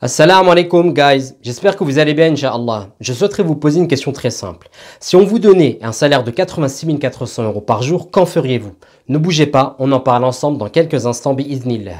Assalamu alaikum guys, j'espère que vous allez bien Inch'Allah. Je souhaiterais vous poser une question très simple. Si on vous donnait un salaire de 86 400 € par jour, qu'en feriez-vous? Ne bougez pas, on en parle ensemble dans quelques instants bi'idhnillah.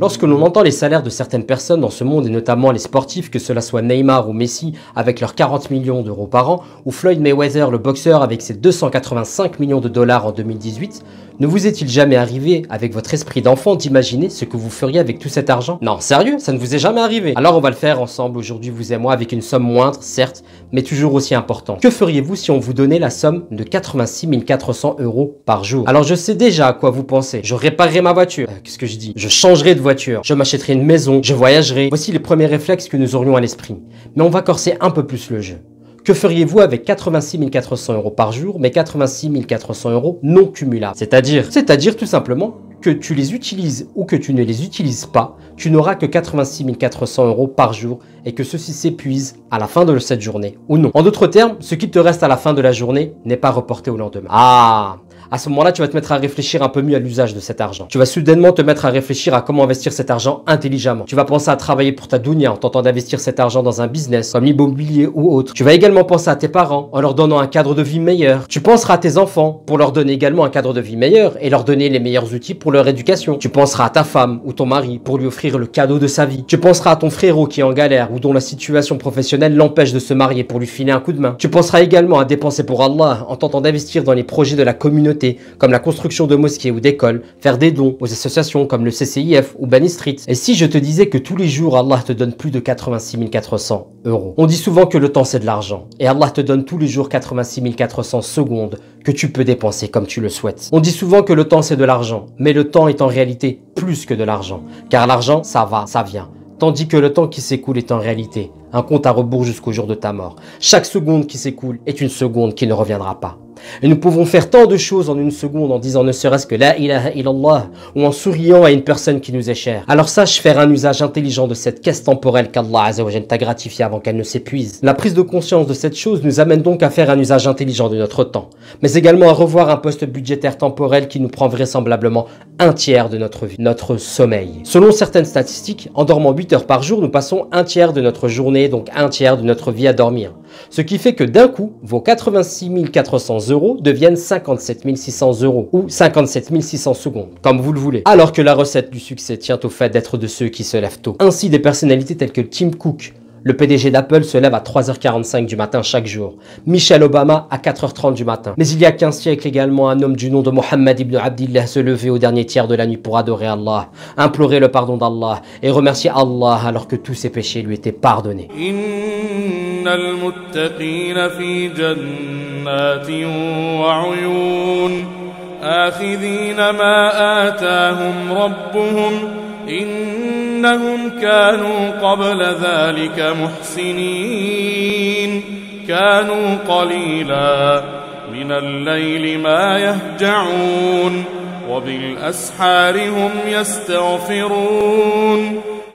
Lorsque l'on entend les salaires de certaines personnes dans ce monde et notamment les sportifs, que cela soit Neymar ou Messi avec leurs 40 millions d'euros par an ou Floyd Mayweather le boxeur avec ses 285 millions de dollars en 2018, ne vous est-il jamais arrivé avec votre esprit d'enfant d'imaginer ce que vous feriez avec tout cet argent? Non, sérieux, ça ne vous est jamais arrivé. Alors on va le faire ensemble aujourd'hui vous et moi avec une somme moindre, certes, mais toujours aussi importante. Que feriez-vous si on vous donnait la somme de 86 400 € par jour? Alors je sais déjà à quoi vous pensez. Je réparerai ma voiture. Qu'est-ce que je dis? Je changerai de voiture. Je m'achèterai une maison. Je voyagerai. Voici les premiers réflexes que nous aurions à l'esprit. Mais on va corser un peu plus le jeu. Que feriez-vous avec 86 400 € par jour, mais 86 400 € non cumulables? C'est-à-dire tout simplement que tu les utilises ou que tu ne les utilises pas, tu n'auras que 86 400 € par jour et que ceci s'épuise à la fin de cette journée ou non. En d'autres termes, ce qui te reste à la fin de la journée n'est pas reporté au lendemain. À ce moment-là, tu vas te mettre à réfléchir un peu mieux à l'usage de cet argent. Tu vas soudainement te mettre à réfléchir à comment investir cet argent intelligemment. Tu vas penser à travailler pour ta dunya en tentant d'investir cet argent dans un business comme l'immobilier ou autre. Tu vas également penser à tes parents en leur donnant un cadre de vie meilleur. Tu penseras à tes enfants pour leur donner également un cadre de vie meilleur et leur donner les meilleurs outils pour leur éducation. Tu penseras à ta femme ou ton mari pour lui offrir le cadeau de sa vie. Tu penseras à ton frérot qui est en galère ou dont la situation professionnelle l'empêche de se marier pour lui filer un coup de main. Tu penseras également à dépenser pour Allah en tentant d'investir dans les projets de la communauté comme la construction de mosquées ou d'écoles, faire des dons aux associations comme le CCIF ou Bani Street. Et si je te disais que tous les jours Allah te donne plus de 86 400 €? On dit souvent que le temps c'est de l'argent et Allah te donne tous les jours 86 400 secondes que tu peux dépenser comme tu le souhaites. On dit souvent que le temps c'est de l'argent, mais le temps est en réalité plus que de l'argent, car l'argent ça va, ça vient. Tandis que le temps qui s'écoule est en réalité un compte à rebours jusqu'au jour de ta mort. Chaque seconde qui s'écoule est une seconde qui ne reviendra pas. Et nous pouvons faire tant de choses en une seconde en disant ne serait-ce que la ilaha illallah ou en souriant à une personne qui nous est chère. Alors sache faire un usage intelligent de cette caisse temporelle qu'Allah Azza wa Jalla t'a gratifiée avant qu'elle ne s'épuise. La prise de conscience de cette chose nous amène donc à faire un usage intelligent de notre temps, mais également à revoir un poste budgétaire temporel qui nous prend vraisemblablement un tiers de notre vie, notre sommeil. Selon certaines statistiques, en dormant 8 heures par jour, nous passons un tiers de notre journée, donc un tiers de notre vie à dormir. Ce qui fait que d'un coup, vos 86 400 € deviennent 57 600 € ou 57 600 secondes, comme vous le voulez. Alors que la recette du succès tient au fait d'être de ceux qui se lèvent tôt. Ainsi, des personnalités telles que Tim Cook, le PDG d'Apple, se lève à 3h45 du matin chaque jour. Michelle Obama à 4h30 du matin. Mais il y a 15 siècles également, un homme du nom de Mohammed ibn Abdillah se levait au dernier tiers de la nuit pour adorer Allah, implorer le pardon d'Allah et remercier Allah alors que tous ses péchés lui étaient pardonnés. إنهم كانوا قبل ذلك محسنين كانوا قليلا من الليل ما يهجعون وبالأسحار هم يستغفرون.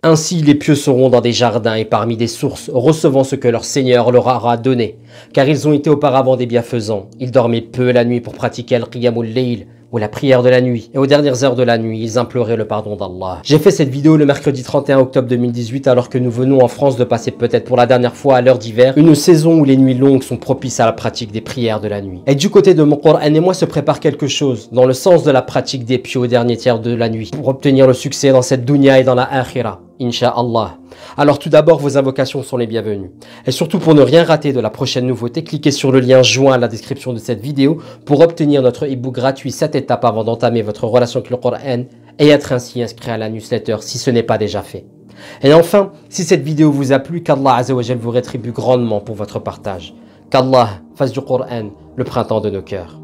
Ainsi les pieux seront dans des jardins et parmi des sources, recevant ce que leur Seigneur leur aura donné, car ils ont été auparavant des bienfaisants. Ils dormaient peu la nuit pour pratiquer le qiyamul layl, ou la prière de la nuit, et aux dernières heures de la nuit, ils imploraient le pardon d'Allah. J'ai fait cette vidéo le mercredi 31 octobre 2018 alors que nous venons en France de passer peut-être pour la dernière fois à l'heure d'hiver, une saison où les nuits longues sont propices à la pratique des prières de la nuit. Et du côté de mon Coran et moi se prépare quelque chose, dans le sens de la pratique des pieux au dernier tiers de la nuit, pour obtenir le succès dans cette dunya et dans la akhira. Inch'Allah. Alors tout d'abord, vos invocations sont les bienvenues. Et surtout pour ne rien rater de la prochaine nouveauté, cliquez sur le lien joint à la description de cette vidéo pour obtenir notre e-book gratuit 7 étapes avant d'entamer votre relation avec le Coran et être ainsi inscrit à la newsletter si ce n'est pas déjà fait. Et enfin, si cette vidéo vous a plu, qu'Allah Azza wa Jalla vous rétribue grandement pour votre partage. Qu'Allah fasse du Coran le printemps de nos cœurs.